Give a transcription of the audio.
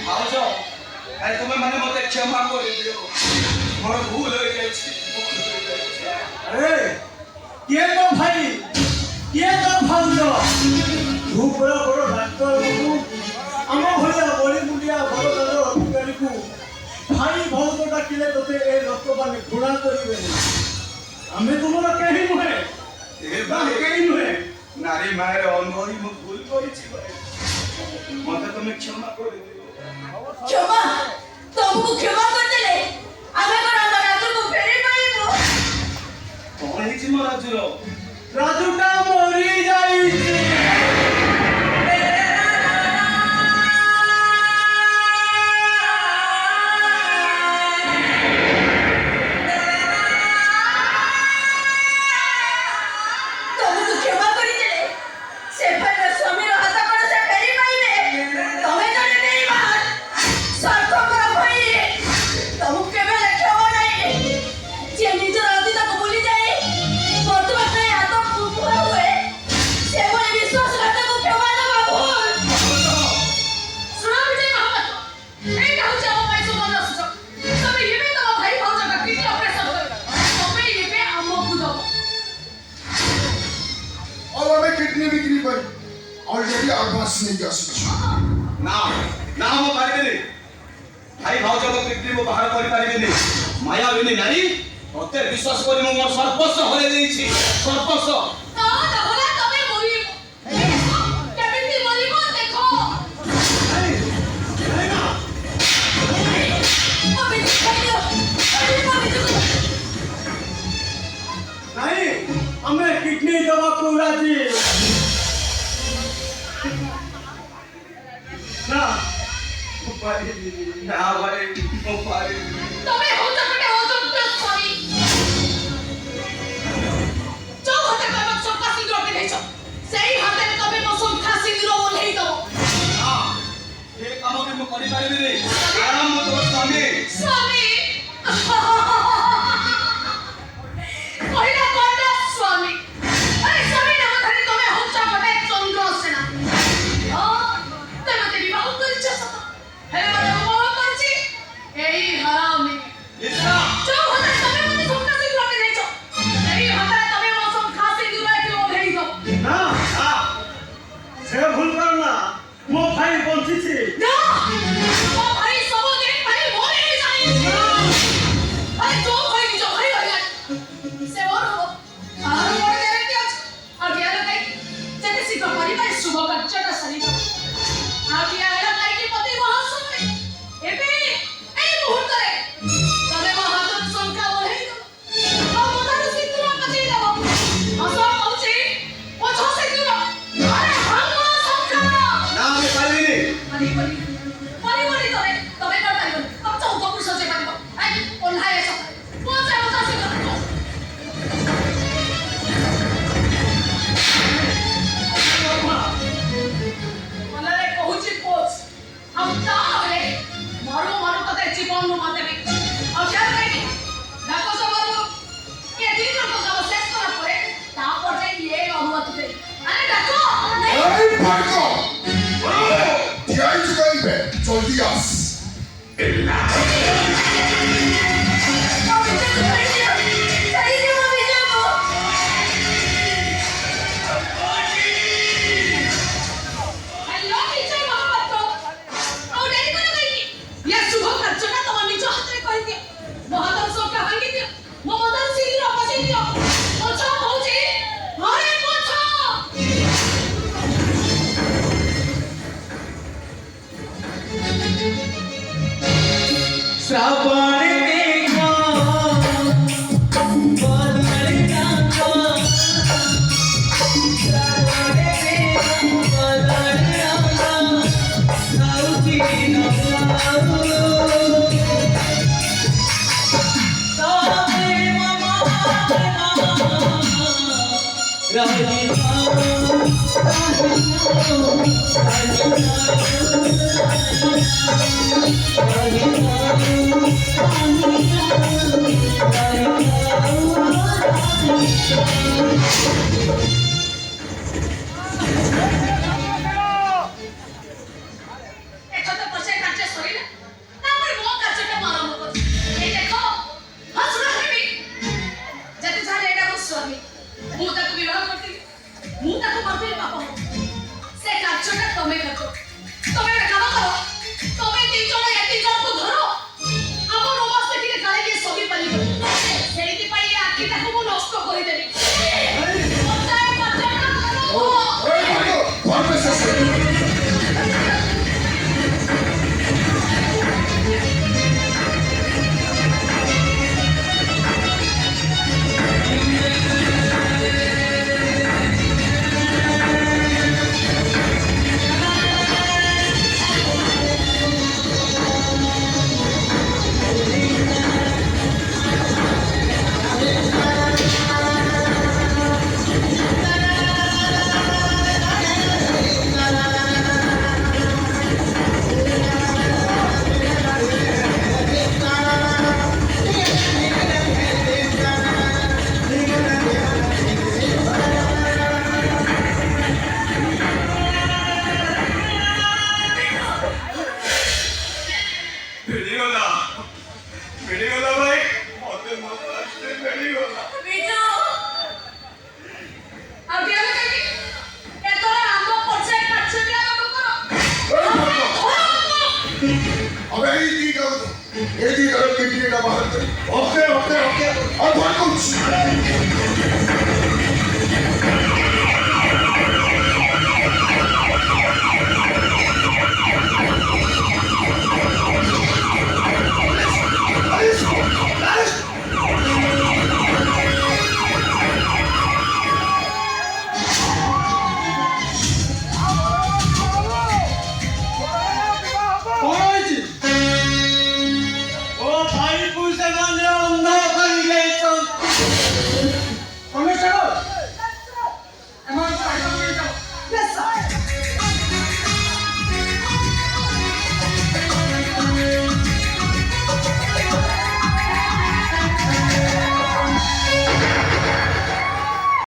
भाउज अरे तुम्हें मैंने मत क्षमा कर दियो मोर भूल हो गई अरे के तो भाई के तो भाउज तू बड़ बड़ डाक्टर बाबू आम भलिया बड़ी मुंडिया बड़ बड़ अधिकारी को भाई भाउज डाकिले तोते ए लोक माने घृणा करिवे आमे तुमरा केही नुहे ए भाई केही नुहे नारी मारे अनहोई मु भूल करिछि भाई मते तुम्हें क्षमा कर दियो क्षमा तुमको क्षमा कर देले आमे कोन राजू को फेरी पाइबो कौन है जी राजू राजूटा मरी जाईछि ऑलरेडी एडवांस नहीं जा सकता ना ना हम पारिबेनी भाई भाउज को किडनी मो बाहर करि पारिबेनी मायाविनी नारी ओते विश्वास करि मो मोर सर्वस्व हरे देछि सर्वस्व ना होला तमे मरि केमिति मरिबो देखो नहीं ना अबे खाइयो नहीं हमें किडनी दवा को राजी ना पारिबेनी ना भाई मो पारिबेनी तमे होता कटे होतो सॉरी जो होता तमे संखा सिंदूर के देछो सेही हाथे तमे मो संखा सिंदूर ओल्हेई दो हां ए काम के मो करि पारिबेनी आराम मो तो स्वामी स्वामी पहिला कोन स्वामी अरे स्वामी नाम धरि तमे होता कटे चंद्र सेना ओ तमे तेरी बाहु करछ सत हे मने मोह करछि एई हरामी इतना जो होता तमे मने संखा सिंदूर के देछो सेही हाथे तमे मो संखा सिंदूर के ओल्हेई दो ना हां से भूल करना मो भाई बंची छी ना ओ भाई सब दिन भाई मोरे जाई अरे जो भाई जो भाई भाई से और हो और मोर देरे के अछि और दिया लगे जते सी परिवार शुभ କାର୍ଯ୍ୟଟା ସରିବ ଆଉ ଦିया ହେଲା କାଇକି ପତି ମହାସମୟ ଏବେ এই মুহূর্তে তবে মহাত সংখ্যা ওলাই দো ଆଉ মতার সিন্দুর কাটি দাও আসো কହୁଛି পଛ সিন্দুর আরে হাম সংখ্যা ना हम पारिबेनी परी तमे तमे कर पाइबो तम चौक पुरुष से पाइबो आई ओल्हाय एसो कोसे होता से करतो मनाले कहूची कोच हम ता हले मारो मारो कते जीवन नु माते भी और यार कहीं डाको सबरो के दिन को काम शेष करा परे ता पर ये अनुमति दे अरे डाको नहीं ए भागो क्या ही गई बे जल्दी आस हेलो टीचर महापात्र और डेरी कोन कहि ये शुभ କାର୍ଯ୍ୟଟା ତମ ନିଜ ହାତରେ କରିଦିଅ ମହାଦର ସଂଖ୍ୟା ଭାଙ୍ଗି ଦିଅ ମୋ ମଦର ସିଂର ବସେଇ ଦିଅ ପଛ ହଉଛି ଘରେ ପଛ श्रावण देखा बादल जागा श्रावण देखा बादल जागा साउची नगाओ सावे ममा राजी ଏକତ ପଛେ କାର୍ଯ୍ୟ ସରି अब यही दी का किडनी का बाहर कर। ओके ओके ओके और कौन कुछ